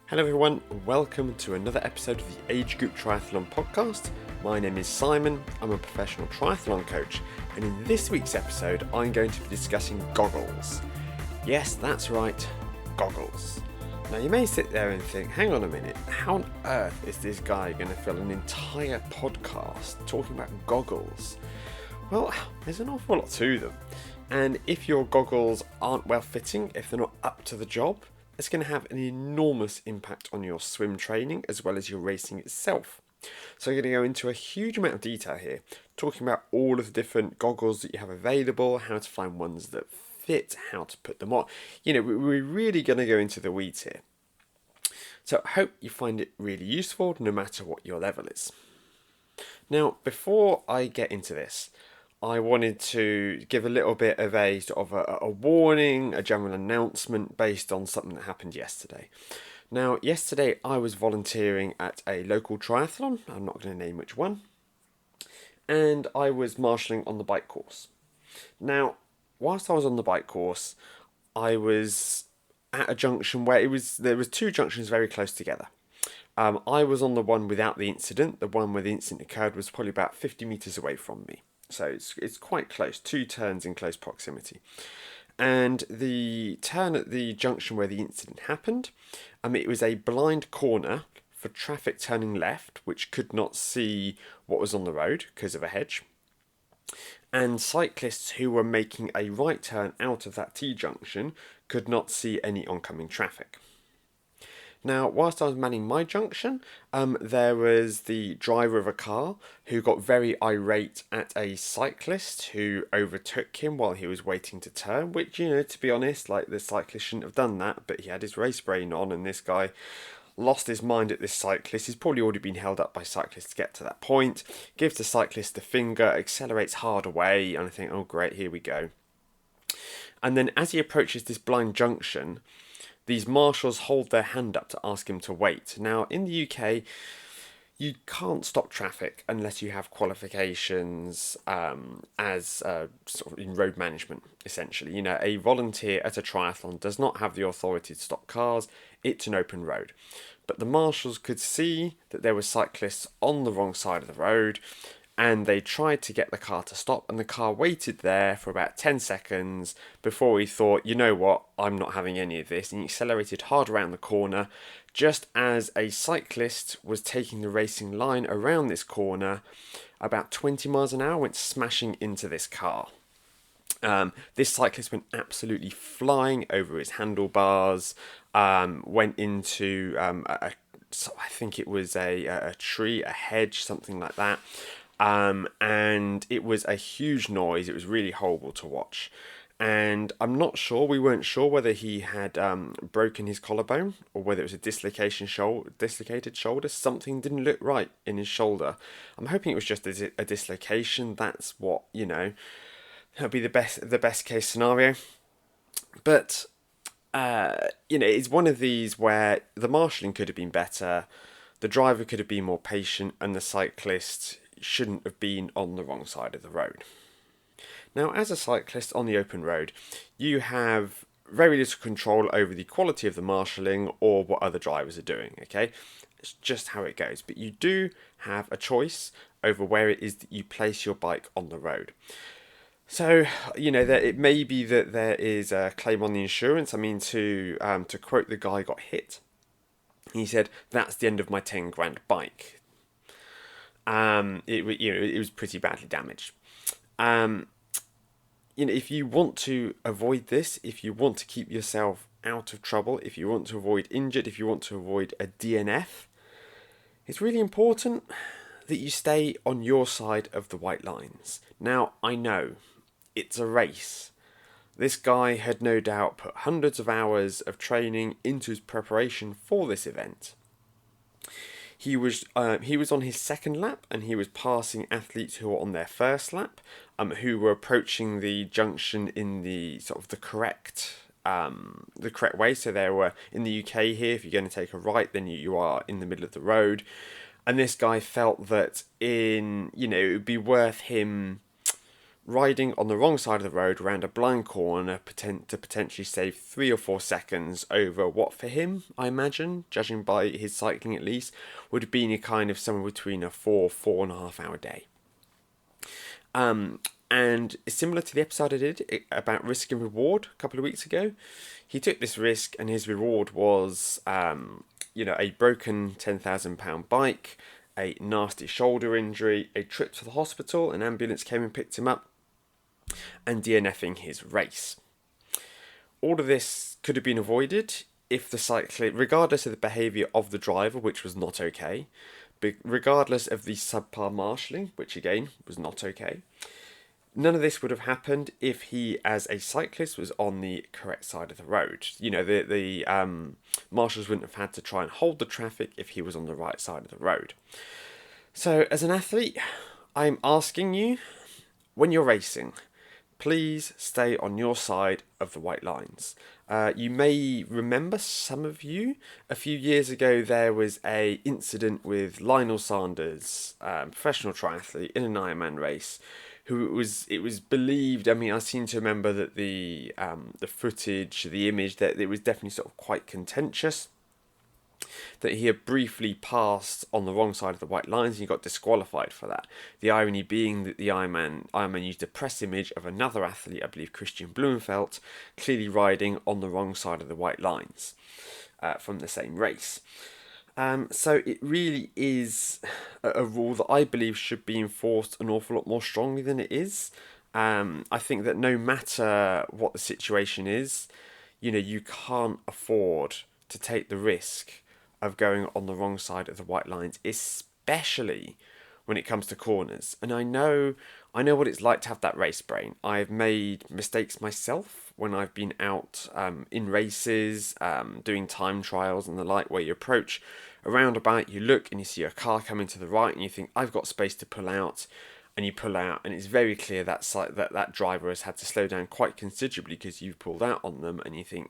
Hello everyone, welcome to another episode of the Age Group Triathlon podcast. My name is Simon, I'm a professional triathlon coach, and in this week's episode I'm going to be discussing goggles. Yes, that's right, goggles. Now you may sit there and think, hang on a minute, how on earth is this guy going to fill an entire podcast talking about goggles? Well, there's an awful lot to them, and if your goggles aren't well fitting, if they're not up to the job, it's going to have an enormous impact on your swim training as well as your racing itself. So I'm going to go into a huge amount of detail here, talking about all of the different goggles that you have available, how to find ones that fit, how to put them on. We're really going to go into the weeds here. So I hope you find it really useful no matter what your level is. Now, before I get into this, I wanted to give a little bit of a sort of a warning, a general announcement based on something that happened yesterday. Now, yesterday I was volunteering at a local triathlon, I'm not going to name which one, and I was marshalling on the bike course. Now, whilst I was on the bike course, I was at a junction where there was two junctions very close together. I was on the one without the incident. The one where the incident occurred was probably about 50 metres away from me. So it's quite close, two turns in close proximity. And the turn at the junction where the incident happened, it was a blind corner for traffic turning left, which could not see what was on the road because of a hedge, and cyclists who were making a right turn out of that T-junction could not see any oncoming traffic. Now, whilst I was manning my junction, there was the driver of a car who got very irate at a cyclist who overtook him while he was waiting to turn, which, to be honest, the cyclist shouldn't have done that, but he had his race brain on, and this guy lost his mind at this cyclist. He's probably already been held up by cyclists to get to that point, gives the cyclist the finger, accelerates hard away, and I think, oh great, here we go. And then as he approaches this blind junction, these marshals hold their hand up to ask him to wait. Now, in the UK, you can't stop traffic unless you have qualifications as sort of in road management, essentially. A volunteer at a triathlon does not have the authority to stop cars. It's an open road. But the marshals could see that there were cyclists on the wrong side of the road, and they tried to get the car to stop, and the car waited there for about 10 seconds before he thought, you know what, I'm not having any of this, and he accelerated hard around the corner just as a cyclist was taking the racing line around this corner. About 20 miles an hour, went smashing into this car. This cyclist went absolutely flying over his handlebars, went into I think it was a tree, a hedge, something like that. And it was a huge noise. It was really horrible to watch. And we weren't sure whether he had broken his collarbone or whether it was a dislocated shoulder. Something didn't look right in his shoulder. I'm hoping it was just a dislocation. That's what, that'd be the best case scenario. But, it's one of these where the marshalling could have been better, the driver could have been more patient, and the cyclist shouldn't have been on the wrong side of the road. Now, as a cyclist on the open road, you have very little control over the quality of the marshalling or what other drivers are doing, okay? It's just how it goes. But you do have a choice over where it is that you place your bike on the road. So, that it may be that there is a claim on the insurance. To quote the guy who got hit, he said, "That's the end of my 10 grand bike." It was pretty badly damaged. If you want to avoid this, if you want to keep yourself out of trouble, if you want to avoid injured, if you want to avoid a DNF, it's really important that you stay on your side of the white lines. Now, I know it's a race. This guy had no doubt put hundreds of hours of training into his preparation for this event. He was on his second lap, and he was passing athletes who were on their first lap, who were approaching the junction in the sort of the correct way. So there were, in the UK here, if you're going to take a right, then you are in the middle of the road. And this guy felt that it would be worth him riding on the wrong side of the road around a blind corner to potentially save 3 or 4 seconds over what for him, I imagine, judging by his cycling at least, would have been a kind of somewhere between a 4.5 hour day. And similar to the episode I did about risk and reward a couple of weeks ago, he took this risk and his reward was, a broken £10,000 bike, a nasty shoulder injury, a trip to the hospital, an ambulance came and picked him up, and DNFing his race. All of this could have been avoided if the cyclist, regardless of the behaviour of the driver, which was not okay, regardless of the subpar marshalling, which again was not okay. None of this would have happened if he, as a cyclist, was on the correct side of the road. The marshals wouldn't have had to try and hold the traffic if he was on the right side of the road. So, as an athlete, I'm asking you, when you're racing, please stay on your side of the white lines. You may remember, some of you, a few years ago there was a incident with Lionel Sanders, professional triathlete, in an Ironman race, it was believed, I seem to remember that the footage, the image, that it was definitely sort of quite contentious, that he had briefly passed on the wrong side of the white lines and he got disqualified for that. The irony being that the Ironman used a press image of another athlete, I believe Christian Blumenfeld, clearly riding on the wrong side of the white lines from the same race. So it really is a rule that I believe should be enforced an awful lot more strongly than it is. I think that no matter what the situation is, you can't afford to take the risk of going on the wrong side of the white lines, especially when it comes to corners. And I know what it's like to have that race brain. I've made mistakes myself when I've been out in races, doing time trials and the like, where you approach a roundabout, you look and you see a car coming to the right and you think, I've got space to pull out. And you pull out, and it's very clear that driver has had to slow down quite considerably because you've pulled out on them, and you think,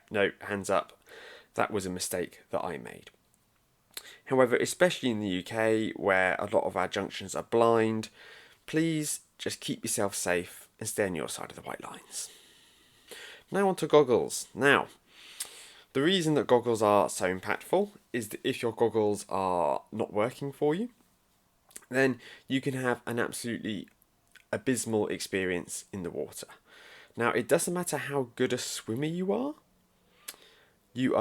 no, hands up, that was a mistake that I made. However, especially in the UK, where a lot of our junctions are blind, please just keep yourself safe and stay on your side of the white lines. Now on to goggles. Now, the reason that goggles are so impactful is that if your goggles are not working for you, then you can have an absolutely abysmal experience in the water. Now, it doesn't matter how good a swimmer you are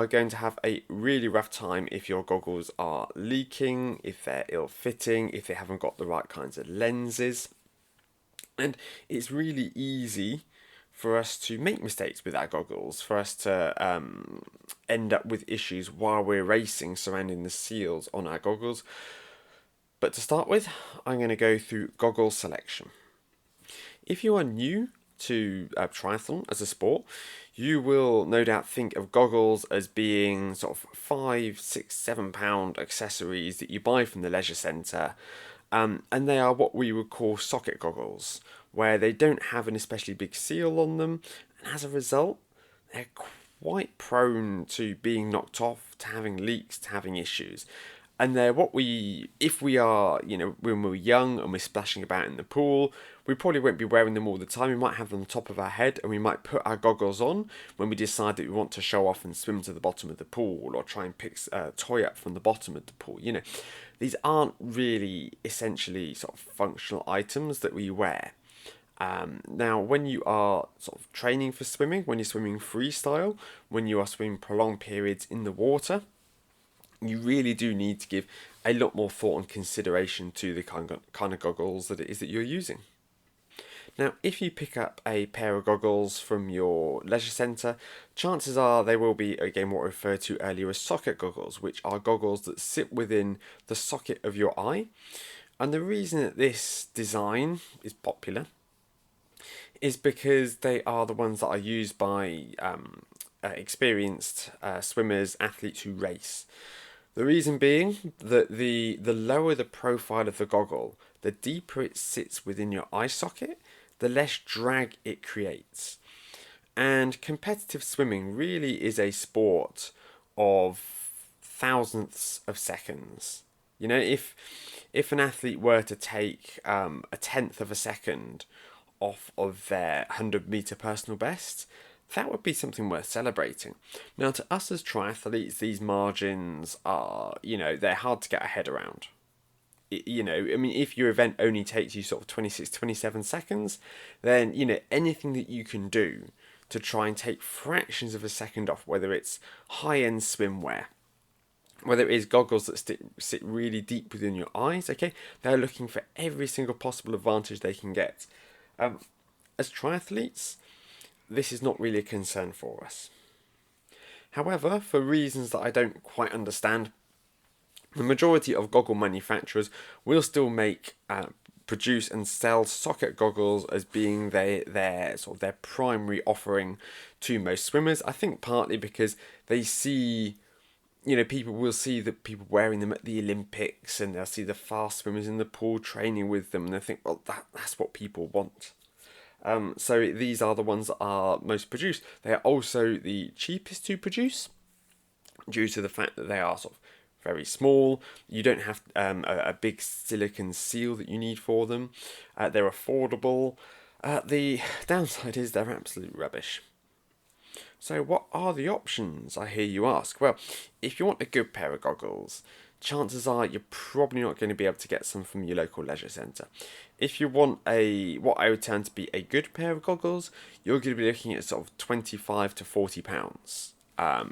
going to have a really rough time if your goggles are leaking, if they're ill-fitting, if they haven't got the right kinds of lenses. And it's really easy for us to make mistakes with our goggles, for us to end up with issues while we're racing surrounding the seals on our goggles. But to start with, I'm going to go through goggle selection. If you are new to triathlon as a sport, you will no doubt think of goggles as being sort of £5, £6, £7 accessories that you buy from the leisure centre, and they are what we would call socket goggles, where they don't have an especially big seal on them, and as a result, they're quite prone to being knocked off, to having leaks, to having issues. And they're if we are, when we're young and we're splashing about in the pool, we probably won't be wearing them all the time. We might have them on the top of our head, and we might put our goggles on when we decide that we want to show off and swim to the bottom of the pool, or try and pick a toy up from the bottom of the pool. These aren't really essentially sort of functional items that we wear. Now, when you are sort of training for swimming, when you're swimming freestyle, when you are swimming prolonged periods in the water, you really do need to give a lot more thought and consideration to the kind of goggles that it is that you're using. Now, if you pick up a pair of goggles from your leisure centre, chances are they will be, again, what I referred to earlier as socket goggles, which are goggles that sit within the socket of your eye. And the reason that this design is popular is because they are the ones that are used by experienced swimmers, athletes who race. The reason being that the lower the profile of the goggle, the deeper it sits within your eye socket, the less drag it creates. And competitive swimming really is a sport of thousandths of seconds. You know, if an athlete were to take a tenth of a second off of their 100-meter personal best, that would be something worth celebrating. Now, to us as triathletes, these margins are, they're hard to get our head around. I mean, if your event only takes you sort of 26, 27 seconds, then, anything that you can do to try and take fractions of a second off, whether it's high-end swimwear, whether it is goggles that sit really deep within your eyes, okay, they're looking for every single possible advantage they can get. As triathletes, this is not really a concern for us. However, for reasons that I don't quite understand, the majority of goggle manufacturers will still produce and sell socket goggles as being their primary offering to most swimmers. I think partly because they see, people will see the people wearing them at the Olympics, and they'll see the fast swimmers in the pool training with them, and they think, well, that's what people want. So these are the ones that are most produced. They are also the cheapest to produce due to the fact that they are sort of very small. You don't have a big silicon seal that you need for them. They're affordable. The downside is they're absolute rubbish. So what are the options, I hear you ask? Well, if you want a good pair of goggles, chances are you're probably not going to be able to get some from your local leisure centre. If you want what I would term to be a good pair of goggles, you're going to be looking at sort of £25 to £40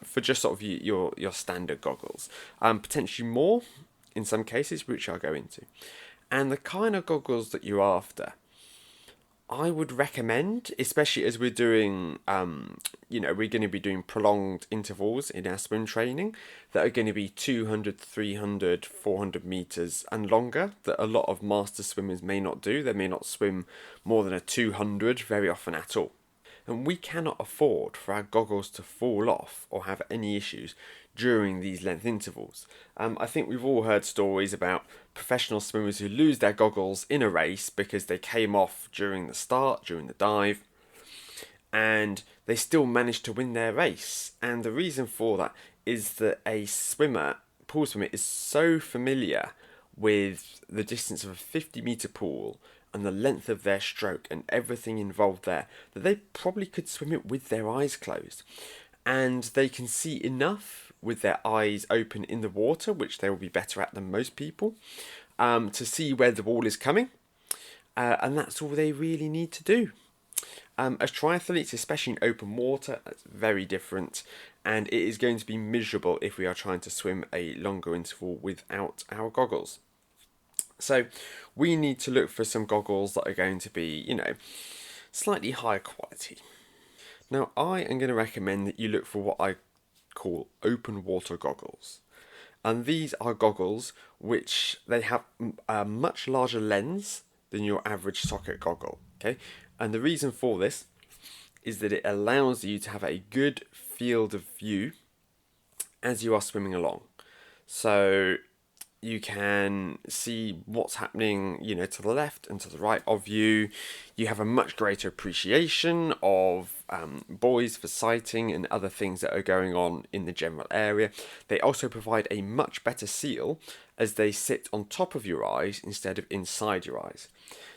for just sort of your standard goggles. Potentially more in some cases, which I'll go into. And the kind of goggles that you're after, I would recommend, especially as we're doing, we're going to be doing prolonged intervals in our swim training that are going to be 200, 300, 400 meters and longer, that a lot of master swimmers may not do. They may not swim more than a 200 very often at all. And we cannot afford for our goggles to fall off or have any issues during these length intervals. I think we've all heard stories about professional swimmers who lose their goggles in a race because they came off during the start, during the dive, and they still managed to win their race. And the reason for that is that a pool swimmer, is so familiar with the distance of a 50-meter pool and the length of their stroke and everything involved there, that they probably could swim it with their eyes closed. And they can see enough with their eyes open in the water, which they will be better at than most people, to see where the ball is coming. And that's all they really need to do. As triathletes, especially in open water, that's very different. And it is going to be miserable if we are trying to swim a longer interval without our goggles. So we need to look for some goggles that are going to be, slightly higher quality. Now, I am going to recommend that you look for what I call open water goggles. And these are goggles which they have a much larger lens than your average socket goggle. Okay, and the reason for this is that it allows you to have a good field of view as you are swimming along. So you can see what's happening, to the left and to the right of you. You have a much greater appreciation of buoys for sighting and other things that are going on in the general area. They also provide a much better seal as they sit on top of your eyes instead of inside your eyes.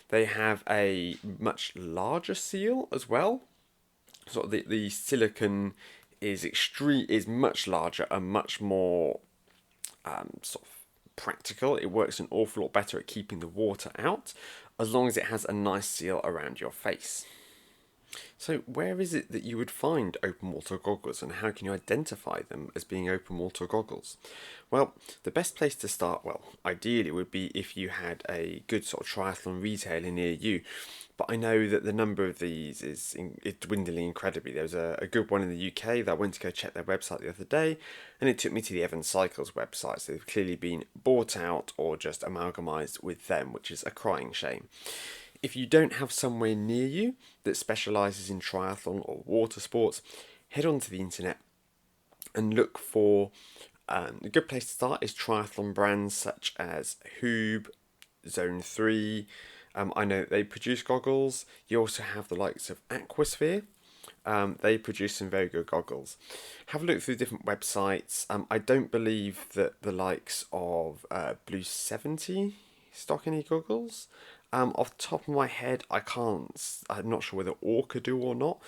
They have a much larger seal as well. So the silicon is much larger and much more sort of practical. It works an awful lot better at keeping the water out, as long as it has a nice seal around your face. So where is it that you would find open water goggles, and how can you identify them as being open water goggles? Well, the best place to start, ideally would be if you had a good sort of triathlon retailer near you. But I know that the number of these is dwindling incredibly. There was a good one in the UK that I went to go check their website the other day, and it took me to the Evans Cycles website. So they've clearly been bought out or just amalgamized with them, which is a crying shame. If you don't have somewhere near you that specialises in triathlon or water sports, head onto the internet and look for a good place to start is triathlon brands such as Hoob, Zone 3. I know they produce goggles. You also have the likes of Aquasphere, They produce some very good goggles. Have a look through different websites. I don't believe that the likes of Blue 70 stock any goggles. Off the top of my head, I'm not sure whether Orca do or not.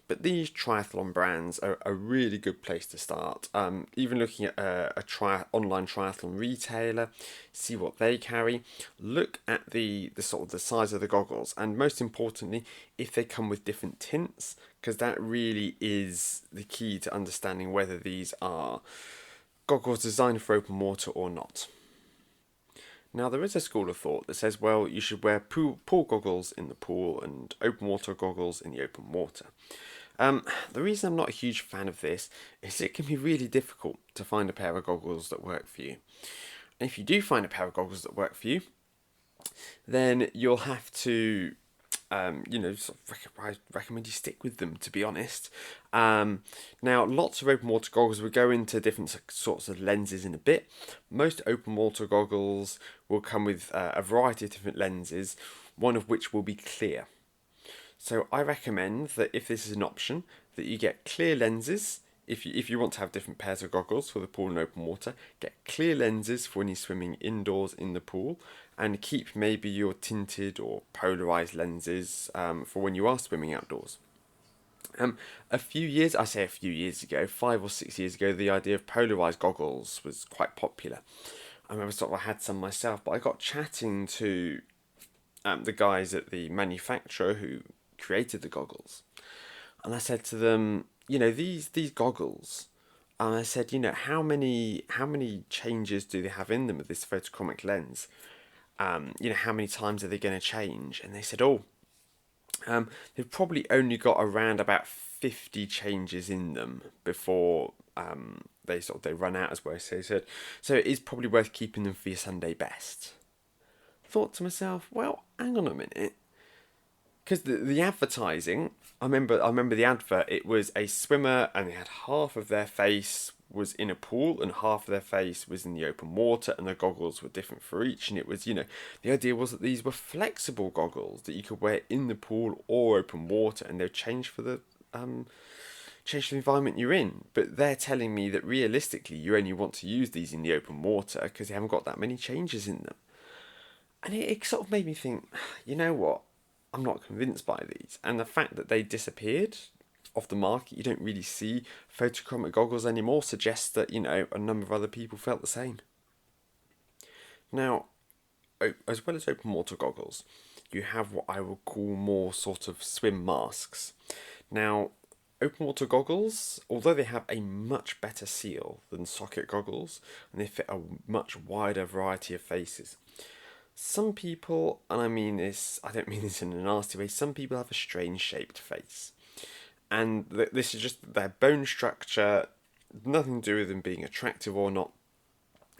But these triathlon brands are a really good place to start. Even looking at online triathlon retailer, see what they carry. Look at the sort of the size of the goggles, and most importantly, if they come with different tints, because that really is the key to understanding whether these are goggles designed for open water or not. Now, there is a school of thought that says, well, you should wear pool goggles in the pool and open water goggles in the open water. The reason I'm not a huge fan of this is it can be really difficult to find a pair of goggles that work for you. And if you do find a pair of goggles that work for you, then you'll have to, sort of recommend you stick with them, to be honest. Now, lots of open water goggles will go into different sorts of lenses in a bit. Most open water goggles will come with a variety of different lenses, one of which will be clear. So I recommend that if this is an option, that you get clear lenses. If you want to have different pairs of goggles for the pool and open water, get clear lenses for when you're swimming indoors in the pool, and keep maybe your tinted or polarized lenses for when you are swimming outdoors. A few years ago, 5 or 6 years ago, the idea of polarized goggles was quite popular. I remember I had some myself, but I got chatting to the guys at the manufacturer who created the goggles, and I said to them, these goggles, and I said, how many changes do they have in them with this photochromic lens? How many times are they going to change? And they said, they've probably only got around about 50 changes in them before they run out, as well. So it is probably worth keeping them for your Sunday best. Thought to myself, well, hang on a minute. Because the advertising, I remember the advert. It was a swimmer, and they had half of their face was in a pool, and half of their face was in the open water, and the goggles were different for each. And it was, the idea was that these were flexible goggles that you could wear in the pool or open water, and they'd change for the environment you're in. But they're telling me that realistically, you only want to use these in the open water because they haven't got that many changes in them. And it sort of made me think, you know what? I'm not convinced by these. And the fact that they disappeared off the market, you don't really see photochromic goggles anymore, suggests that, a number of other people felt the same. Now, as well as open water goggles, you have what I would call more sort of swim masks. Now, open water goggles, although they have a much better seal than socket goggles, and they fit a much wider variety of faces, some people, and I don't mean this in a nasty way, some people have a strange shaped face. And this is just their bone structure, nothing to do with them being attractive or not.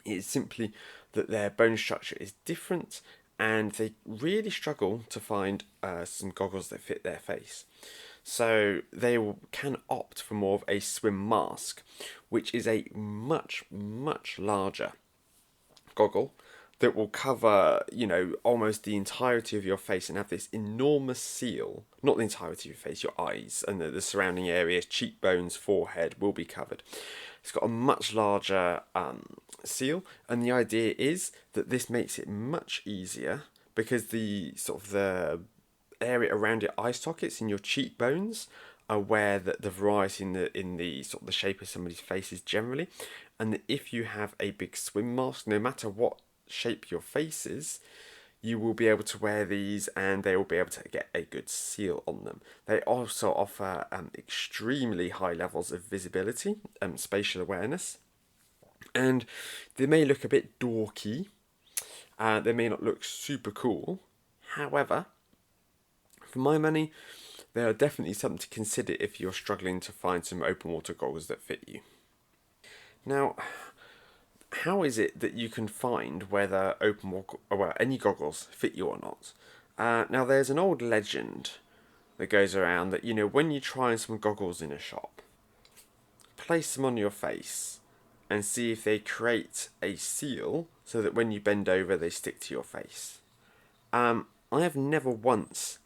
It's simply that their bone structure is different, and they really struggle to find some goggles that fit their face. So they can opt for more of a swim mask, which is a much, much larger goggle that will cover, almost the entirety of your face and have this enormous seal. Not the entirety of your face, your eyes and the surrounding areas, cheekbones, forehead will be covered. It's got a much larger seal, and the idea is that this makes it much easier because the area around your eye sockets and your cheekbones are where the variety in the sort of the shape of somebody's face is generally, and that if you have a big swim mask, no matter what shape your face is, you will be able to wear these, and they will be able to get a good seal on them. They also offer extremely high levels of visibility, spatial awareness, and they may look a bit dorky. They may not look super cool. However, for my money, they are definitely something to consider if you're struggling to find some open water goggles that fit you. Now, how is it that you can find whether any goggles fit you or not? Now, there's an old legend that goes around that, when you try some goggles in a shop, place them on your face and see if they create a seal so that when you bend over, they stick to your face. I have never once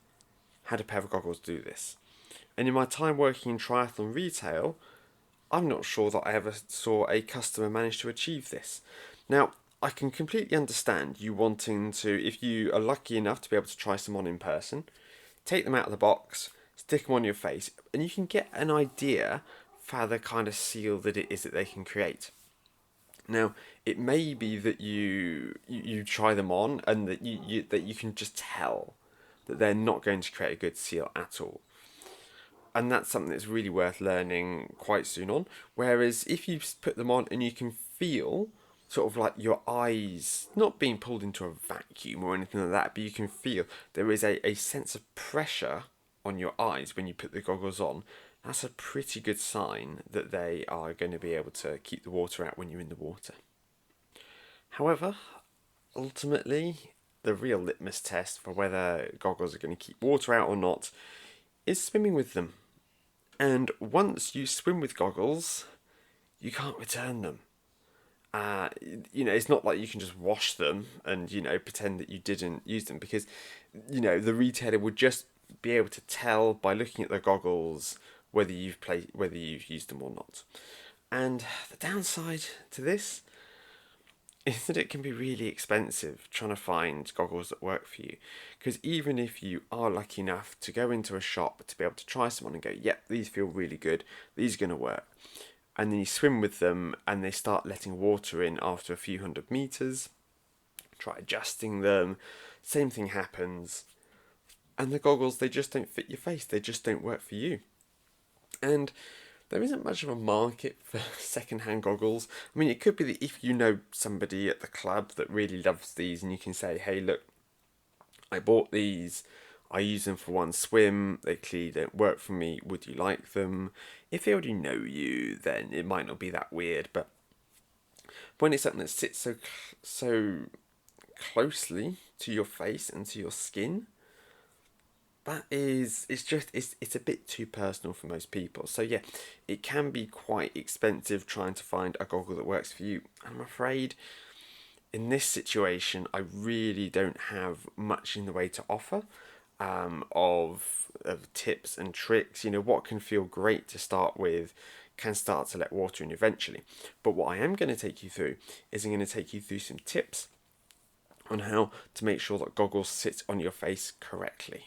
had a pair of goggles do this. And in my time working in triathlon retail, I'm not sure that I ever saw a customer manage to achieve this. Now, I can completely understand you wanting to, if you are lucky enough to be able to try some on in person, take them out of the box, stick them on your face, and you can get an idea for the kind of seal that it is that they can create. Now, it may be that you try them on and that you can just tell that they're not going to create a good seal at all. And that's something that's really worth learning quite soon on. Whereas if you put them on and you can feel sort of like your eyes not being pulled into a vacuum or anything like that, but you can feel there is a sense of pressure on your eyes when you put the goggles on, that's a pretty good sign that they are going to be able to keep the water out when you're in the water. However, ultimately, the real litmus test for whether goggles are going to keep water out or not is swimming with them. And once you swim with goggles, you can't return them. It's not like you can just wash them and, pretend that you didn't use them, because, the retailer would just be able to tell by looking at the goggles whether you've used them or not. And the downside to this is that it can be really expensive trying to find goggles that work for you. Because even if you are lucky enough to go into a shop to be able to try someone and go, yep, these feel really good, these are going to work, and then you swim with them and they start letting water in after a few hundred meters, try adjusting them, same thing happens, and the goggles, they just don't fit your face, they just don't work for you. And there isn't much of a market for second-hand goggles. I mean, it could be that if you know somebody at the club that really loves these and you can say, hey, look, I bought these, I use them for one swim, they clearly don't work for me, would you like them? If they already know you, then it might not be that weird, but when it's something that sits so closely to your face and to your skin, it's a bit too personal for most people. So yeah, it can be quite expensive trying to find a goggle that works for you. I'm afraid in this situation, I really don't have much in the way to offer of tips and tricks. What can feel great to start with can start to let water in eventually. But what I am going to take you through is I'm going to take you through some tips on how to make sure that goggles sit on your face correctly.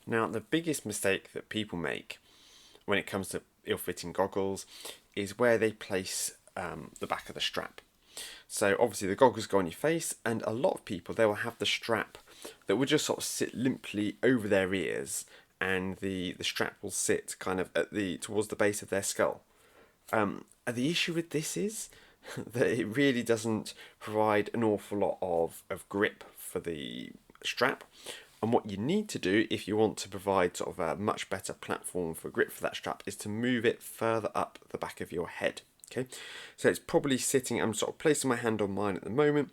Now, the biggest mistake that people make when it comes to ill-fitting goggles is where they place the back of the strap. So obviously the goggles go on your face, and a lot of people, they will have the strap that will just sort of sit limply over their ears, and the strap will sit kind of towards the base of their skull. The issue with this is that it really doesn't provide an awful lot of grip for the strap. And what you need to do if you want to provide sort of a much better platform for grip for that strap is to move it further up the back of your head. Okay, so it's probably sitting, I'm sort of placing my hand on mine at the moment,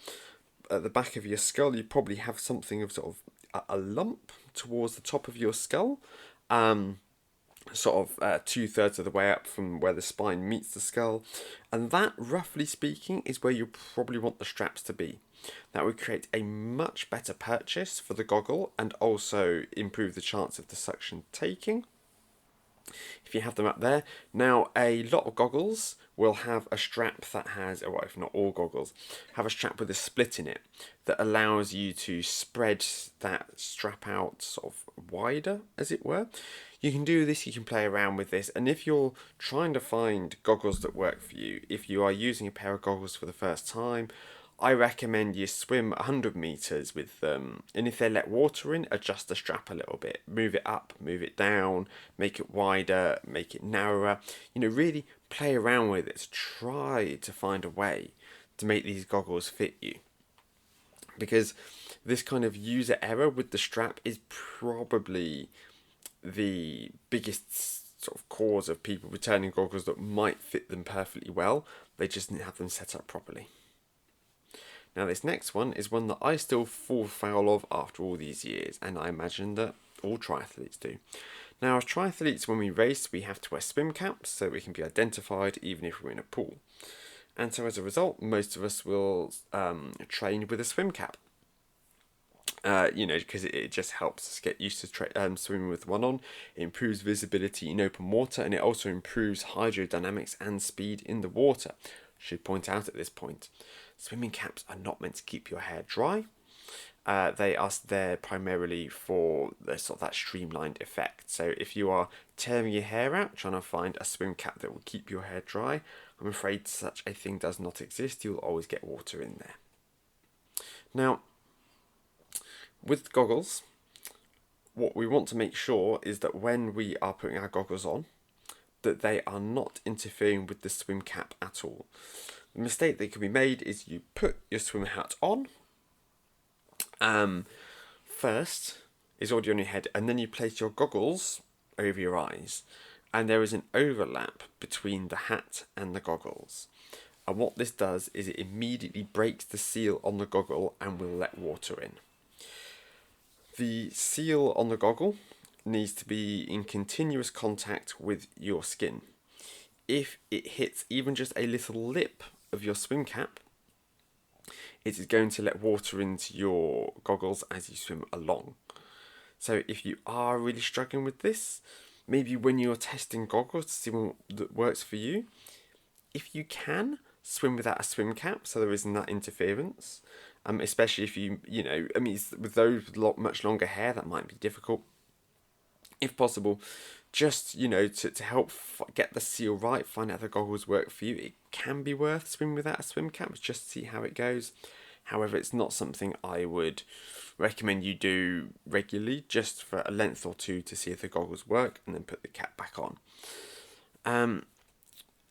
at the back of your skull. You probably have something of sort of a lump towards the top of your skull, sort of 2/3 of the way up from where the spine meets the skull, and that, roughly speaking, is where you probably want the straps to be. That would create a much better purchase for the goggle and also improve the chance of the suction taking if you have them up there. Now, a lot of goggles will have a strap that has, well, if not all goggles, have a strap with a split in it that allows you to spread that strap out sort of wider, as it were. You can do this, you can play around with this, and if you're trying to find goggles that work for you, if you are using a pair of goggles for the first time, I recommend you swim 100 meters with them, and if they let water in, adjust the strap a little bit, move it up, move it down, make it wider, make it narrower. Really play around with it to try to find a way to make these goggles fit you, because this kind of user error with the strap is probably the biggest sort of cause of people returning goggles that might fit them perfectly well. They just didn't have them set up properly. Now, this next one is one that I still fall foul of after all these years, and I imagine that all triathletes do. Now, as triathletes, when we race, we have to wear swim caps so we can be identified even if we're in a pool. And so as a result, most of us will train with a swim cap. because it just helps us get used to swimming with one on. It improves visibility in open water, and it also improves hydrodynamics and speed in the water. Should point out at this point, swimming caps are not meant to keep your hair dry. They are there primarily for the sort of that streamlined effect. So if you are tearing your hair out, trying to find a swim cap that will keep your hair dry, I'm afraid such a thing does not exist. You'll always get water in there. Now, with goggles, what we want to make sure is that when we are putting our goggles on, that they are not interfering with the swim cap at all. The mistake that can be made is you put your swim hat on, first is already on your head, and then you place your goggles over your eyes, and there is an overlap between the hat and the goggles. And what this does is it immediately breaks the seal on the goggle and will let water in. The seal on the goggle needs to be in continuous contact with your skin. If it hits even just a little lip of your swim cap, it is going to let water into your goggles as you swim along. So if you are really struggling with this, maybe when you're testing goggles to see what that works for you, if you can, swim without a swim cap so there isn't that interference. Especially if with those with much longer hair, that might be difficult. If possible, just to help get the seal right, find out if the goggles work for you. It can be worth swimming without a swim cap just to see how it goes. However, it's not something I would recommend you do regularly, just for a length or two to see if the goggles work, and then put the cap back on.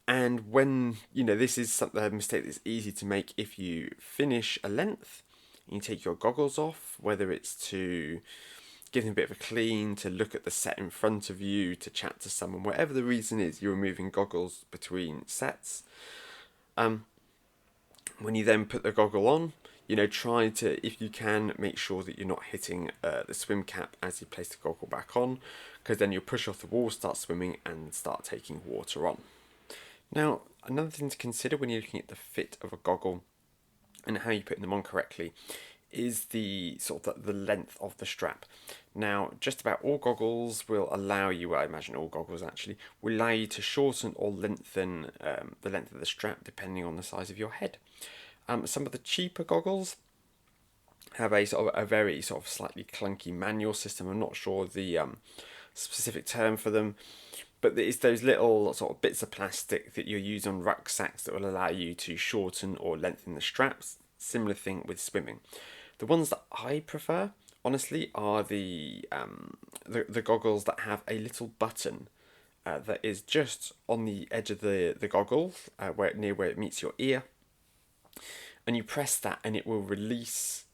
And when, this is a mistake that's easy to make if you finish a length, you take your goggles off, whether it's to give them a bit of a clean, to look at the set in front of you, to chat to someone, whatever the reason is, you're removing goggles between sets. When you then put the goggle on, try to, if you can, make sure that you're not hitting the swim cap as you place the goggle back on, because then you'll push off the wall, start swimming, and start taking water on. Now, another thing to consider when you're looking at the fit of a goggle and how you put them on correctly is the length of the strap. Now, just about all goggles will allow you, I imagine all goggles actually, will allow you to shorten or lengthen the length of the strap depending on the size of your head. Some of the cheaper goggles have a very slightly clunky manual system. I'm not sure the specific term for them, but it's those little bits of plastic that you use on rucksacks that will allow you to shorten or lengthen the straps. Similar thing with swimming. The ones that I prefer, honestly, are the goggles that have a little button that is just on the edge of the goggle, where it meets your ear, and you press that, and it will release.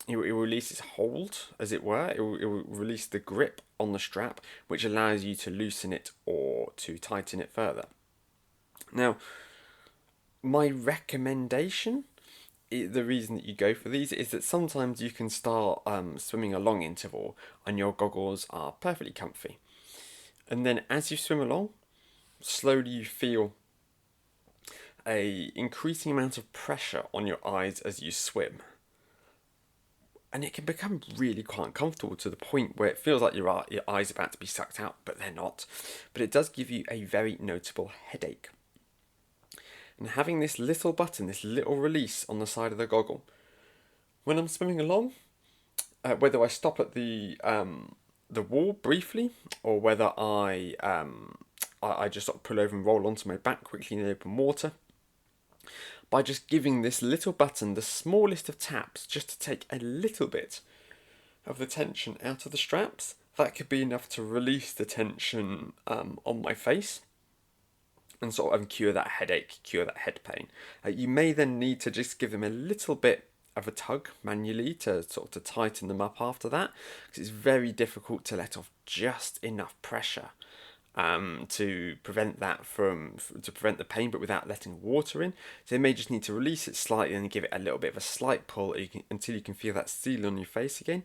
It will release its hold, as it were. It will release the grip on the strap, which allows you to loosen it or to tighten it further. Now, my recommendation, the reason that you go for these, is that sometimes you can start swimming a long interval and your goggles are perfectly comfy. And then as you swim along, slowly you feel a increasing amount of pressure on your eyes as you swim. And it can become really quite uncomfortable to the point where it feels like your eyes are about to be sucked out, but they're not. But it does give you a very notable headache. And having this little button, this little release on the side of the goggle, when I'm swimming along, whether I stop at the wall briefly, or whether I just pull over and roll onto my back quickly in the open water, by just giving this little button the smallest of taps, just to take a little bit of the tension out of the straps, that could be enough to release the tension on my face and cure that headache, cure that head pain. You may then need to just give them a little bit of a tug manually to tighten them up after that, because it's very difficult to let off just enough pressure to prevent the pain, but without letting water in. So you may just need to release it slightly and give it a little bit of a slight pull until you can feel that seal on your face again,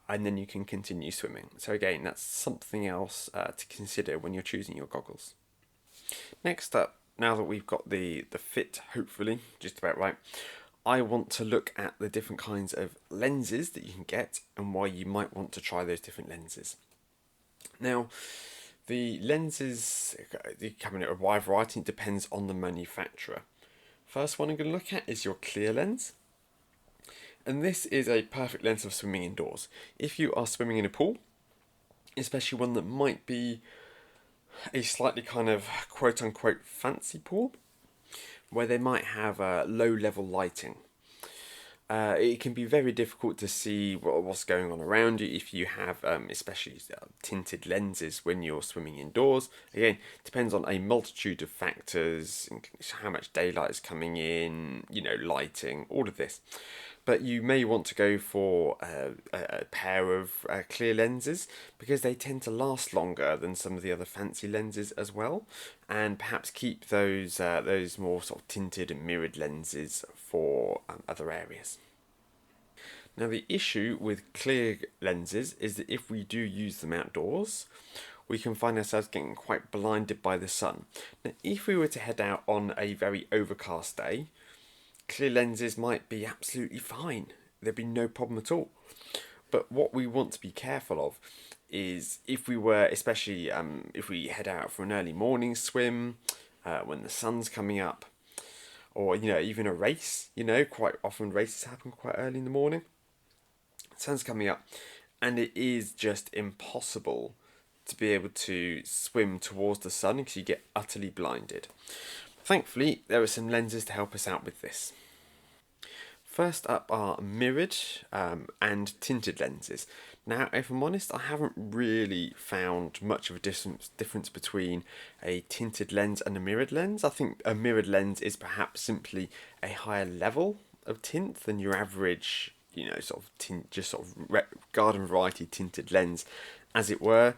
and then you can continue swimming. So again, that's something else to consider when you're choosing your goggles. Next up, now that we've got the fit hopefully just about right, I want to look at the different kinds of lenses that you can get and why you might want to try those different lenses. Now, the lenses, they come in a wide variety, it depends on the manufacturer. First one I'm going to look at is your clear lens. And this is a perfect lens for swimming indoors. If you are swimming in a pool, especially one that might be a slightly kind of quote unquote fancy pool, where they might have low level lighting. It can be very difficult to see what's going on around you if you have especially tinted lenses when you're swimming indoors. Again, depends on a multitude of factors, how much daylight is coming in, lighting, all of this. But you may want to go for a pair of clear lenses because they tend to last longer than some of the other fancy lenses as well, and perhaps keep those more sort of tinted and mirrored lenses for other areas. Now, the issue with clear lenses is that if we do use them outdoors, we can find ourselves getting quite blinded by the sun. Now, if we were to head out on a very overcast day, clear lenses might be absolutely fine. There'd be no problem at all. But what we want to be careful of is if we were, especially if we head out for an early morning swim, when the sun's coming up, or even a race. Quite often races happen quite early in the morning. The sun's coming up, and it is just impossible to be able to swim towards the sun because you get utterly blinded. Thankfully, there are some lenses to help us out with this. First up are mirrored and tinted lenses. Now, if I'm honest, I haven't really found much of a difference between a tinted lens and a mirrored lens. I think a mirrored lens is perhaps simply a higher level of tint than your average, sort of tint, just sort of garden variety tinted lens, as it were.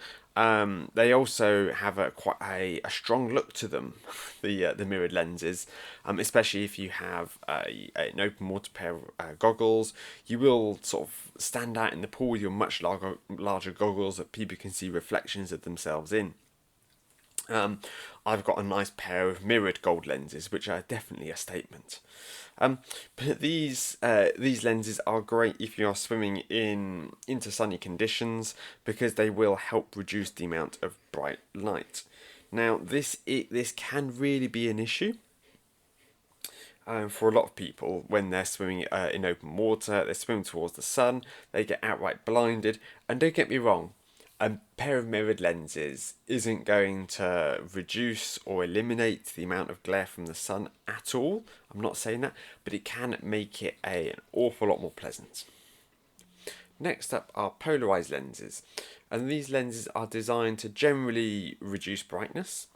They also have quite a strong look to them, the mirrored lenses, especially if you have an open water pair of goggles. You will sort of stand out in the pool with your much larger goggles that people can see reflections of themselves in. I've got a nice pair of mirrored gold lenses, which are definitely a statement. But these lenses are great if you are swimming into sunny conditions because they will help reduce the amount of bright light. Now, this can really be an issue for a lot of people when they're swimming in open water. They're swimming towards the sun, they get outright blinded, and don't get me wrong, a pair of mirrored lenses isn't going to reduce or eliminate the amount of glare from the sun at all. I'm not saying that, but it can make it an awful lot more pleasant. Next up are polarized lenses, and these lenses are designed to generally reduce brightness,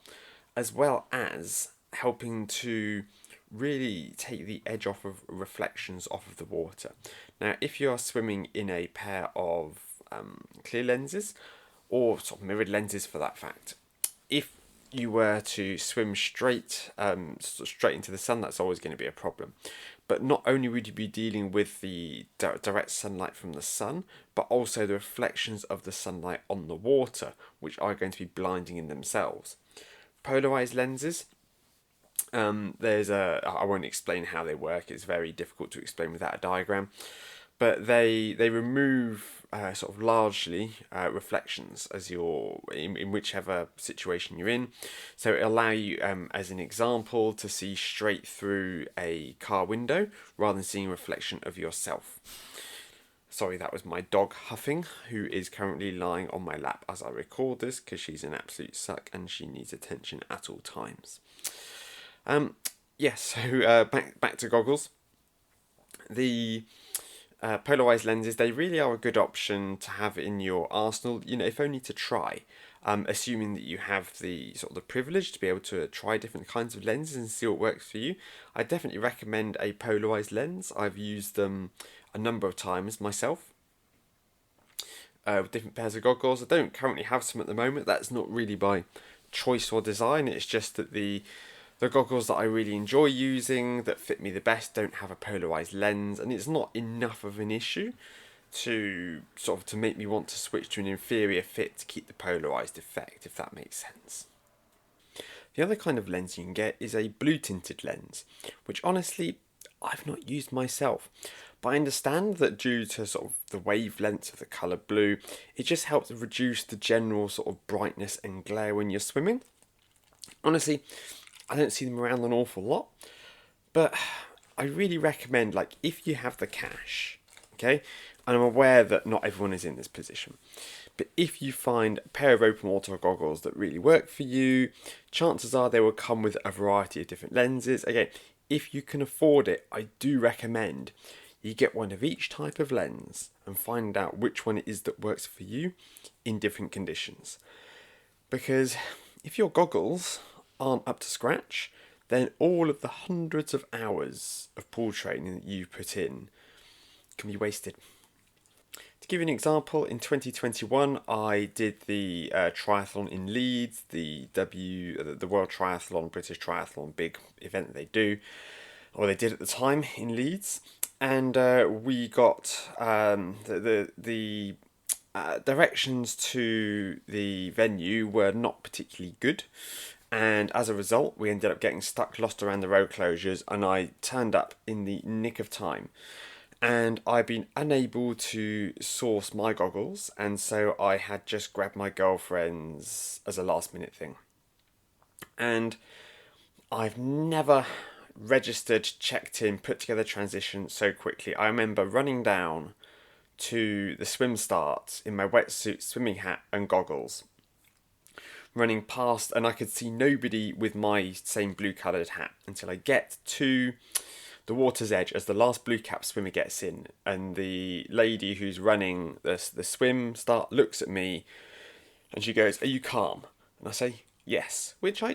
as well as helping to really take the edge off of reflections off of the water. Now, if you are swimming in a pair of clear lenses, or sort of mirrored lenses for that fact, if you were to swim straight into the sun, that's always going to be a problem. But not only would you be dealing with the direct sunlight from the sun, but also the reflections of the sunlight on the water, which are going to be blinding in themselves. Polarized lenses, I won't explain how they work, it's very difficult to explain without a diagram, but they remove sort of largely reflections as you're in whichever situation you're in. So it allow you, as an example, to see straight through a car window rather than seeing a reflection of yourself. Sorry, that was my dog huffing, who is currently lying on my lap as I record this because she's an absolute suck and she needs attention at all times. So back to goggles. The polarized lenses, they really are a good option to have in your arsenal, if only to try, assuming that you have the sort of the privilege to be able to try different kinds of lenses and see what works for you. I definitely recommend a polarized lens. I've used them a number of times myself with different pairs of goggles. I don't currently have some at the moment. That's not really by choice or design. It's just that the goggles that I really enjoy using, that fit me the best, don't have a polarized lens, and it's not enough of an issue to make me want to switch to an inferior fit to keep the polarized effect, if that makes sense. The other kind of lens you can get is a blue tinted lens, which honestly I've not used myself. But I understand that due to sort of the wavelengths of the colour blue, it just helps reduce the general sort of brightness and glare when you're swimming. Honestly, I don't see them around an awful lot, but I really recommend, like, if you have the cash, okay, and I'm aware that not everyone is in this position, but if you find a pair of open water goggles that really work for you, chances are they will come with a variety of different lenses. Again, if you can afford it, I do recommend you get one of each type of lens and find out which one it is that works for you in different conditions. Because if your goggles aren't up to scratch, then all of the hundreds of hours of pool training that you've put in can be wasted. To give you an example, in 2021 I did the triathlon in Leeds, the World Triathlon, British Triathlon, big event that they do, or they did at the time in Leeds, and we got the directions to the venue were not particularly good, and as a result we ended up getting stuck, lost around the road closures, and I turned up in the nick of time. And I've been unable to source my goggles, and so I had just grabbed my girlfriend's as a last minute thing. And I've never registered, checked in, put together transition so quickly. I remember running down to the swim start in my wetsuit, swimming hat and goggles, running past, and I could see nobody with my same blue coloured hat until I get to the water's edge as the last blue cap swimmer gets in, and the lady who's running the swim start looks at me and she goes, "Are you calm?" And I say, "Yes," which I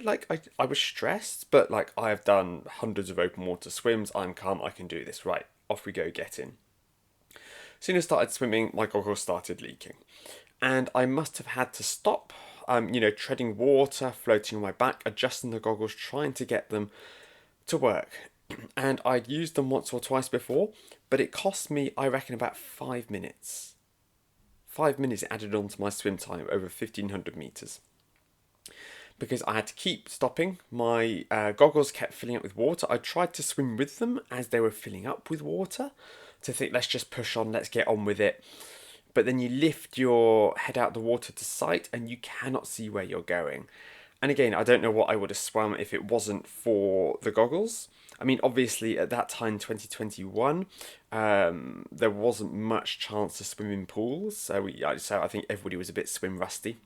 was stressed, but like, I have done hundreds of open water swims, I'm calm, I can do this. Right, off we go, get in. As soon as I started swimming, my goggles started leaking, and I must have had to stop, treading water, floating on my back, adjusting the goggles, trying to get them to work. And I'd used them once or twice before, but it cost me, I reckon, about 5 minutes. 5 minutes added on to my swim time over 1,500 metres. Because I had to keep stopping. My goggles kept filling up with water. I tried to swim with them as they were filling up with water, to think, let's just push on, let's get on with it. But then you lift your head out of the water to sight and you cannot see where you're going. And again, I don't know what I would have swum if it wasn't for the goggles. I mean, obviously, at that time, 2021, there wasn't much chance to swim in pools, so I think everybody was a bit swim rusty.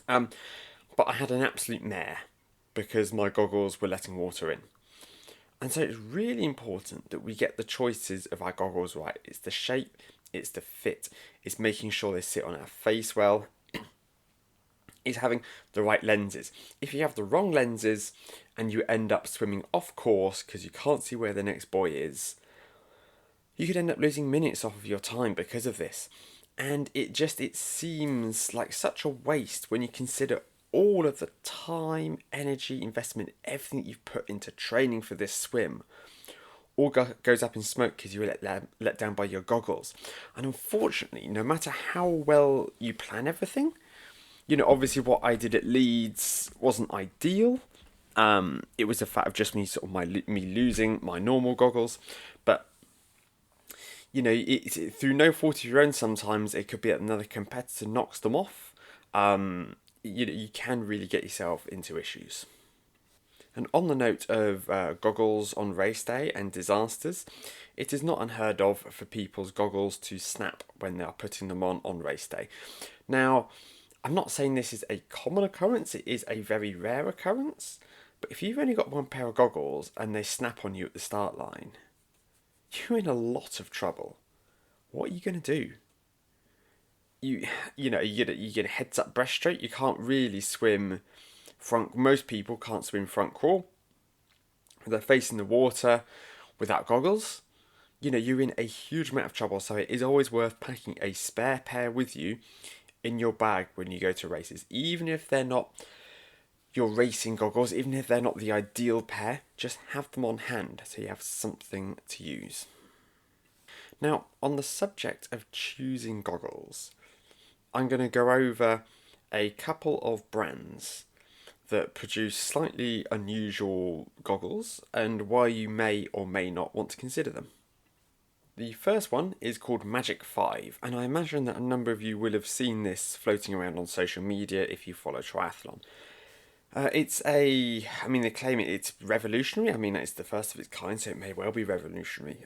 But I had an absolute mare because my goggles were letting water in. And so it's really important that we get the choices of our goggles right. It's the shape, it's the fit, it's making sure they sit on our face well, is having the right lenses. If you have the wrong lenses and you end up swimming off course because you can't see where the next buoy is, you could end up losing minutes off of your time because of this. And it seems like such a waste when you consider all of the time, energy, investment, everything you've put into training for this swim all goes up in smoke because you were let down by your goggles. And unfortunately, no matter how well you plan everything, obviously what I did at Leeds wasn't ideal. It was a fact of just me losing my normal goggles, but through no fault of your own, sometimes it could be that another competitor knocks them off. You can really get yourself into issues. And on the note of goggles on race day and disasters, it is not unheard of for people's goggles to snap when they are putting them on race day. Now, I'm not saying this is a common occurrence, it is a very rare occurrence, but if you've only got one pair of goggles and they snap on you at the start line, you're in a lot of trouble. What are you going to do? You get a heads up breaststroke, you can't really swim most people can't swim front crawl. They're facing the water without goggles. You're in a huge amount of trouble, so it is always worth packing a spare pair with you in your bag when you go to races, even if they're not your racing goggles, even if they're not the ideal pair, just have them on hand so you have something to use. Now, on the subject of choosing goggles, I'm going to go over a couple of brands that produce slightly unusual goggles and why you may or may not want to consider them. The first one is called Magic 5, and I imagine that a number of you will have seen this floating around on social media if you follow triathlon. They claim it's revolutionary. I mean, it's the first of its kind, so it may well be revolutionary.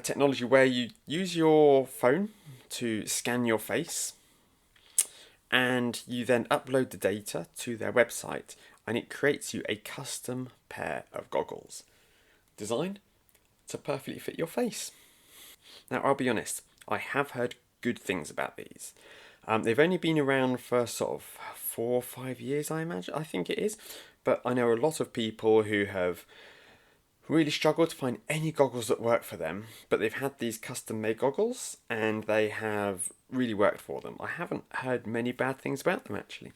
Technology where you use your phone to scan your face, and you then upload the data to their website, and it creates you a custom pair of goggles, designed to perfectly fit your face. Now, I'll be honest, I have heard good things about these. They've only been around for sort of 4 or 5 years, I think it is, but I know a lot of people who have really struggled to find any goggles that work for them, but they've had these custom made goggles and they have really worked for them. I haven't heard many bad things about them actually.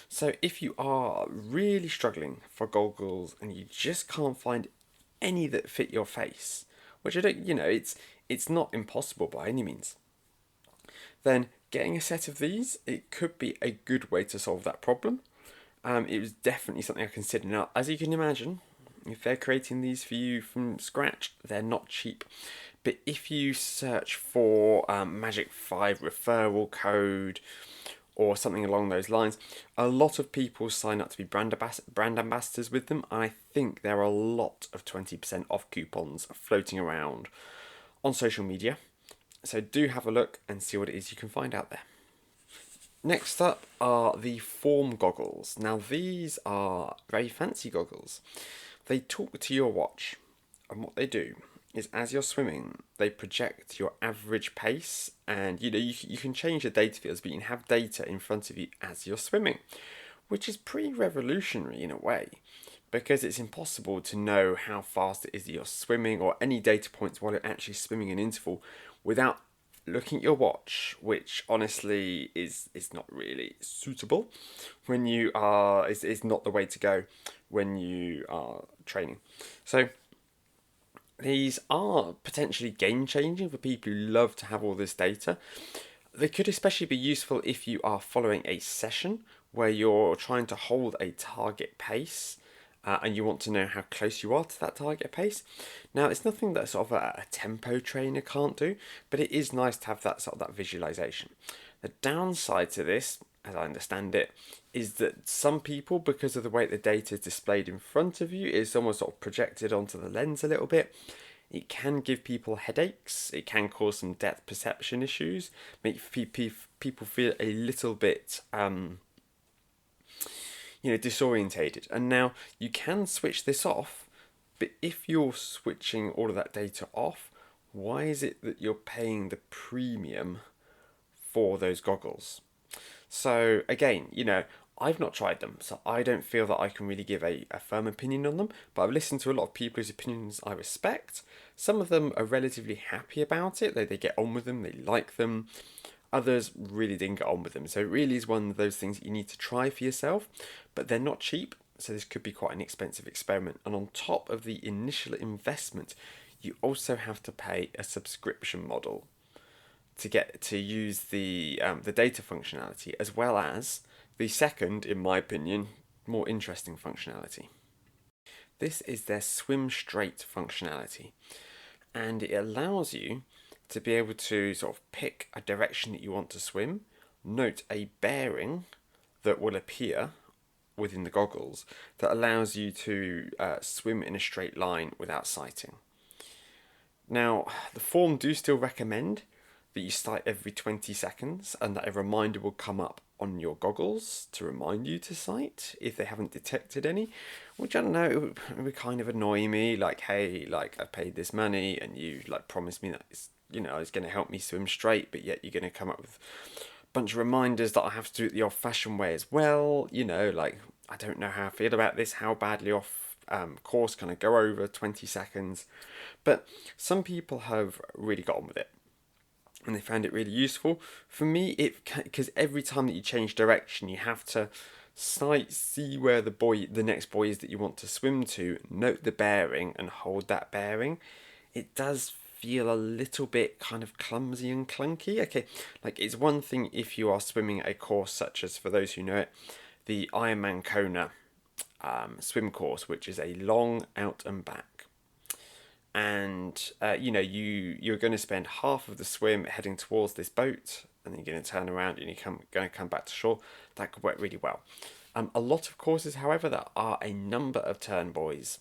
So if you are really struggling for goggles and you just can't find any that fit your face, which I don't, it's not impossible by any means, then getting a set of these, it could be a good way to solve that problem. It was definitely something I considered. Now, as you can imagine, if they're creating these for you from scratch, they're not cheap. But if you search for Magic 5 referral code or something along those lines, a lot of people sign up to be brand ambassadors with them. I think there are a lot of 20% off coupons floating around on social media. So do have a look and see what it is you can find out there. Next up are the Form goggles. Now these are very fancy goggles. They talk to your watch, and what they do is as you're swimming, they project your average pace, and you can change the data fields, but you can have data in front of you as you're swimming, which is pretty revolutionary in a way, because it's impossible to know how fast it is that you're swimming or any data points while you're actually swimming an interval without looking at your watch, which honestly is not really suitable when you are, is not the way to go when you are training. So these are potentially game changing for people who love to have all this data. They could especially be useful if you are following a session where you're trying to hold a target pace and you want to know how close you are to that target pace. Now, it's nothing that sort of a tempo trainer can't do, but it is nice to have that sort of that visualization. The downside to this, as I understand it, is that some people, because of the way the data is displayed in front of you, is almost sort of projected onto the lens a little bit. It can give people headaches. It can cause some depth perception issues, make people feel a little bit disorientated. And now you can switch this off, but if you're switching all of that data off, why is it that you're paying the premium for those goggles? So again, I've not tried them, so I don't feel that I can really give a firm opinion on them, but I've listened to a lot of people whose opinions I respect. Some of them are relatively happy about it, they get on with them, they like them. Others really didn't get on with them. So it really is one of those things that you need to try for yourself, but they're not cheap, so this could be quite an expensive experiment. And on top of the initial investment, you also have to pay a subscription model to get to use the data functionality, as well as the second, in my opinion, more interesting functionality. This is their Swim Straight functionality, and it allows you to be able to sort of pick a direction that you want to swim, note a bearing that will appear within the goggles that allows you to swim in a straight line without sighting. Now, the Form do still recommend that you sight every 20 seconds and that a reminder will come up on your goggles to remind you to sight if they haven't detected any, which I don't know, it would kind of annoy me, like, hey, like I paid this money and you like promised me that it's it's going to help me swim straight, but yet you're going to come up with a bunch of reminders that I have to do it the old-fashioned way as well. Like, I don't know how I feel about this. How badly off course can I go over 20 seconds? But some people have really got on with it, and they found it really useful. For me, because every time that you change direction, you have to see where the next buoy is that you want to swim to, note the bearing, and hold that bearing. It does feel a little bit kind of clumsy and clunky. Okay, like it's one thing if you are swimming a course such as, for those who know it, the Ironman Kona swim course, which is a long out and back. And you're going to spend half of the swim heading towards this boat, and then you're going to turn around and you're going to come back to shore. That could work really well. A lot of courses, however, there are a number of turn buoys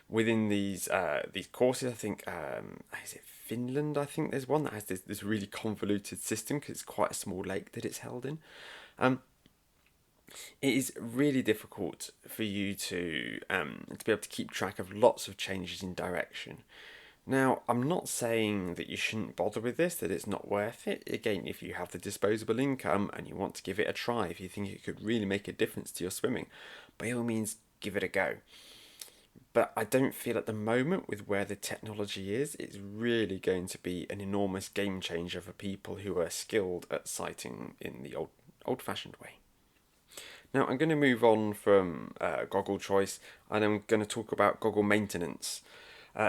within these courses. I think is it Finland? I think there's one that has this really convoluted system because it's quite a small lake that it's held in. It is really difficult for you to be able to keep track of lots of changes in direction. Now, I'm not saying that you shouldn't bother with this, that it's not worth it. Again, if you have the disposable income and you want to give it a try, if you think it could really make a difference to your swimming, by all means, give it a go. But I don't feel at the moment, with where the technology is, it's really going to be an enormous game changer for people who are skilled at sighting in the old-fashioned way. Now, I'm going to move on from goggle choice, and I'm going to talk about goggle maintenance.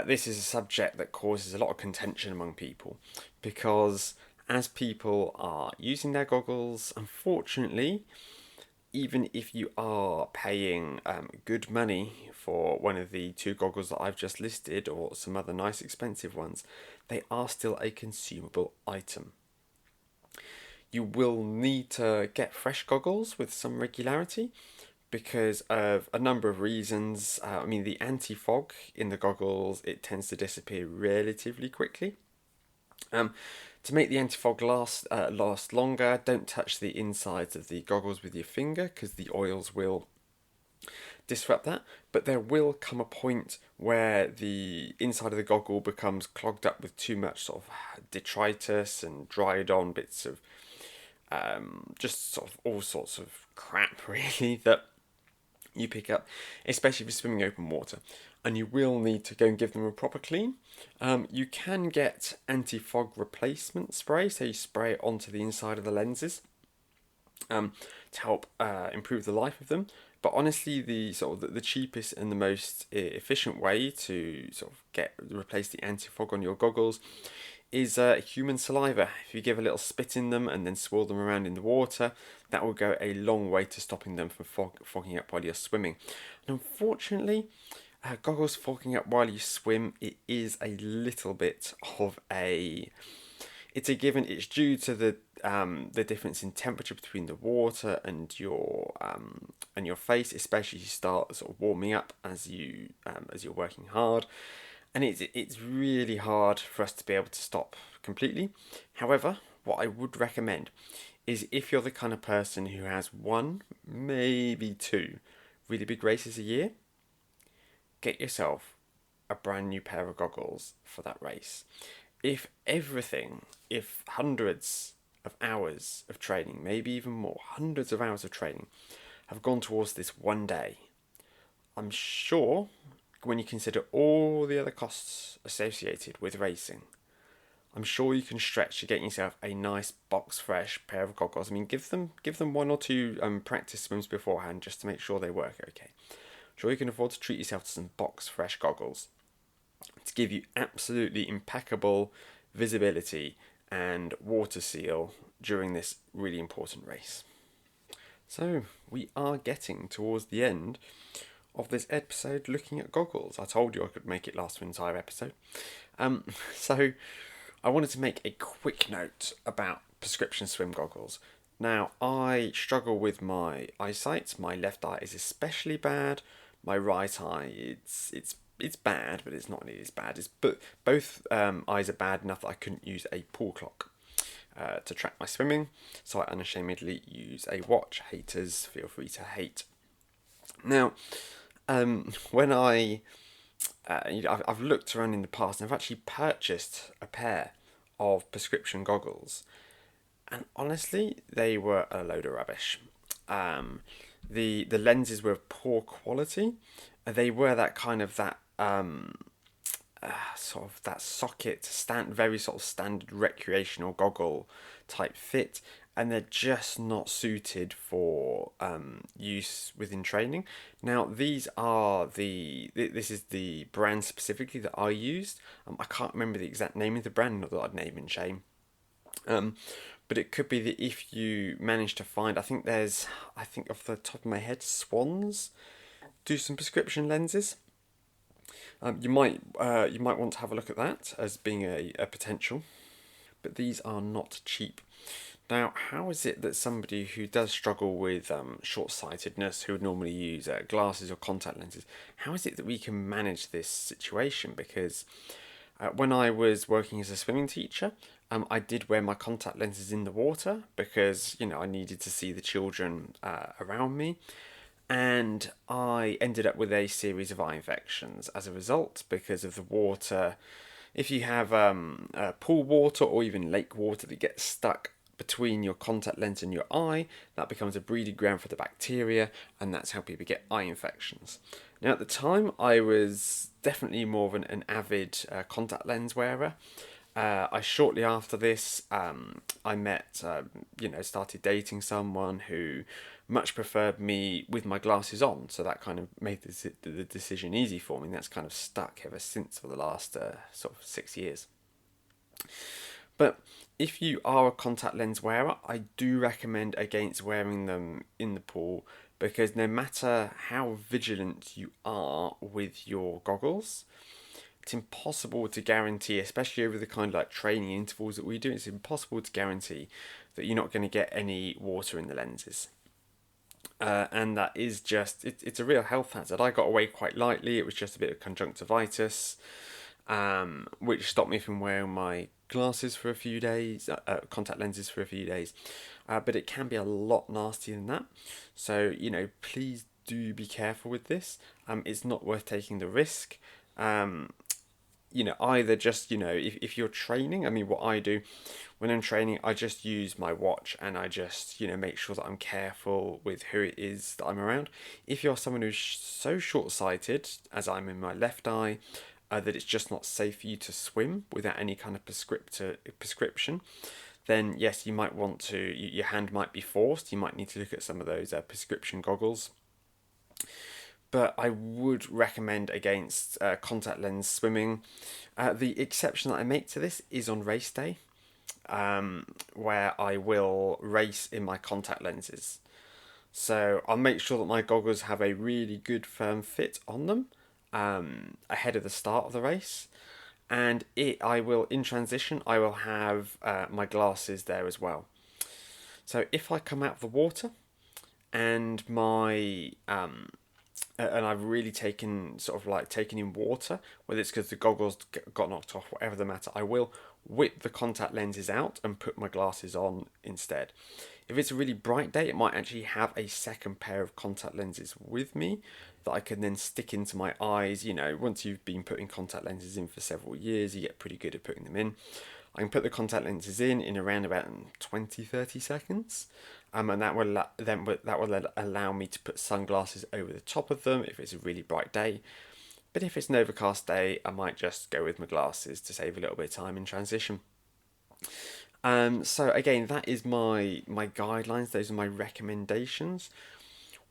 This is a subject that causes a lot of contention among people, because as people are using their goggles, unfortunately, even if you are paying good money for one of the two goggles that I've just listed, or some other nice expensive ones, they are still a consumable item. You will need to get fresh goggles with some regularity, because of a number of reasons. The anti-fog in the goggles, it tends to disappear relatively quickly. To make the anti-fog last longer, don't touch the insides of the goggles with your finger, because the oils will disrupt that. But there will come a point where the inside of the goggle becomes clogged up with too much sort of detritus and dried on bits of just sort of all sorts of crap, really, that you pick up, especially if you're swimming open water, and you will need to go and give them a proper clean. You can get anti-fog replacement spray, so you spray it onto the inside of the lenses to help improve the life of them. But honestly, the cheapest and the most efficient way to sort of replace the anti-fog on your goggles is human saliva. If you give a little spit in them and then swirl them around in the water, that will go a long way to stopping them from fogging up while you're swimming. And unfortunately, goggles fogging up while you swim, it is a little bit of it's a given. It's due to the difference in temperature between the water and your face, especially as you start sort of warming up as you're working hard. And it's really hard for us to be able to stop completely. However, what I would recommend is, if you're the kind of person who has one, maybe two really big races a year, get yourself a brand new pair of goggles for that race. If hundreds of hours of training, maybe even more, hundreds of hours of training have gone towards this one day, I'm sure, when you consider all the other costs associated with racing, I'm sure you can stretch to get yourself a nice box fresh pair of goggles. Give them one or two practice swims beforehand, just to make sure they work okay. I'm sure you can afford to treat yourself to some box fresh goggles to give you absolutely impeccable visibility and water seal during this really important race. So we are getting towards the end of this episode looking at goggles. I told you I could make it last for an entire episode. So I wanted to make a quick note about prescription swim goggles. Now, I struggle with my eyesight. My left eye is especially bad. My right eye, it's bad, but it's not nearly as bad. Both eyes are bad enough that I couldn't use a pool clock to track my swimming, so I unashamedly use a watch. Haters, feel free to hate. Now, when I've looked around in the past, and I've actually purchased a pair of prescription goggles, and honestly, they were a load of rubbish. The lenses were of poor quality. They were sort of that socket very sort of standard recreational goggle type fit, and they're just not suited for use within training. Now, this is the brand specifically that I used. I can't remember the exact name of the brand, not that I'd name and shame. But it could be that if you manage to find, I think off the top of my head, Swans do some prescription lenses. You might want to have a look at that as being a potential. But these are not cheap. Now, how is it that somebody who does struggle with short-sightedness, who would normally use glasses or contact lenses, how is it that we can manage this situation? Because when I was working as a swimming teacher, I did wear my contact lenses in the water because, I needed to see the children around me. And I ended up with a series of eye infections as a result because of the water. If you have pool water or even lake water that gets stuck between your contact lens and your eye, that becomes a breeding ground for the bacteria, and that's how people get eye infections. Now, at the time, I was definitely more of an avid contact lens wearer. I shortly after this, I met, started dating someone who much preferred me with my glasses on, so that kind of made the decision easy for me. And that's kind of stuck ever since for the last sort of 6 years. But if you are a contact lens wearer, I do recommend against wearing them in the pool because no matter how vigilant you are with your goggles, it's impossible to guarantee, especially over the kind of like training intervals that we do, it's impossible to guarantee that you're not going to get any water in the lenses. And that is just, it's a real health hazard. I got away quite lightly, it was just a bit of conjunctivitis, which stopped me from wearing my glasses for a few days, contact lenses for a few days. But it can be a lot nastier than that. So, please do be careful with this. It's not worth taking the risk. Either just, if you're training, I mean, what I do when I'm training, I just use my watch and I just, make sure that I'm careful with who it is that I'm around. If you're someone who's so short-sighted, as I'm in my left eye, that it's just not safe for you to swim without any kind of prescription, then yes, you might want to, your hand might be forced. You might need to look at some of those prescription goggles. But I would recommend against contact lens swimming. The exception that I make to this is on race day, where I will race in my contact lenses. So I'll make sure that my goggles have a really good firm fit on them ahead of the start of the race. And I will, in transition, I will have my glasses there as well. So if I come out of the water and and I've really taken in water, whether it's because the goggles got knocked off, whatever the matter, I will whip the contact lenses out and put my glasses on instead. If it's a really bright day, it might actually have a second pair of contact lenses with me that I can then stick into my eyes. Once you've been putting contact lenses in for several years, you get pretty good at putting them in. I can put the contact lenses in around about 20-30 seconds. And that will allow me to put sunglasses over the top of them if it's a really bright day. But if it's an overcast day, I might just go with my glasses to save a little bit of time in transition. So again, that is my guidelines. Those are my recommendations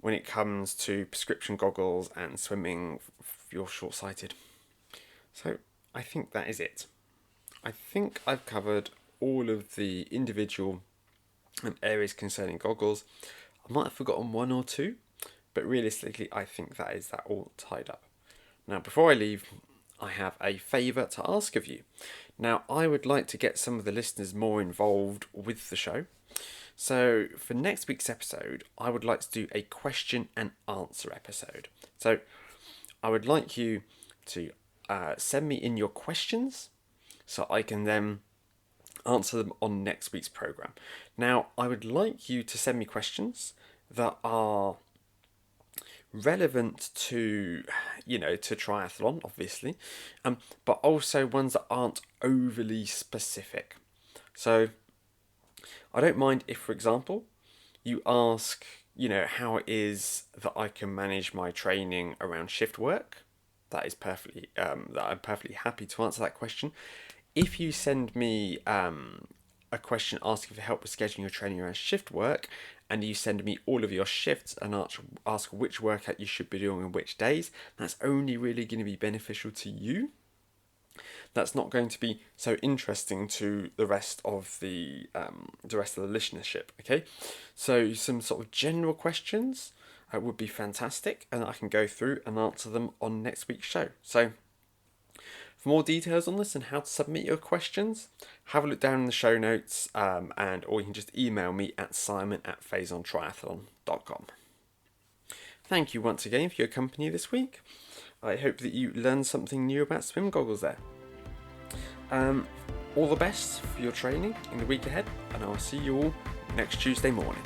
when it comes to prescription goggles and swimming if you're short-sighted. So I think that is it. I think I've covered all of the individual areas concerning goggles. I might have forgotten one or two, but realistically, I think that is that all tied up. Now, before I leave, I have a favour to ask of you. Now, I would like to get some of the listeners more involved with the show. So, for next week's episode, I would like to do a question and answer episode. So, I would like you to send me in your questions so I can then answer them on next week's programme. Now, I would like you to send me questions that are relevant to triathlon, obviously, but also ones that aren't overly specific. So I don't mind if, for example, you ask, how it is that I can manage my training around shift work. That is perfectly, that I'm perfectly happy to answer that question. If you send me a question asking for help with scheduling your training around shift work, and you send me all of your shifts and ask which workout you should be doing on which days, that's only really going to be beneficial to you. that's not going to be so interesting to the rest of the listenership. Okay, so some sort of general questions would be fantastic, and I can go through and answer them on next week's show. So, for more details on this and how to submit your questions, have a look down in the show notes, or you can just email me at simon@faisontriathlon.com. Thank you once again for your company this week. I hope that you learned something new about swim goggles there. All the best for your training in the week ahead, and I'll see you all next Tuesday morning.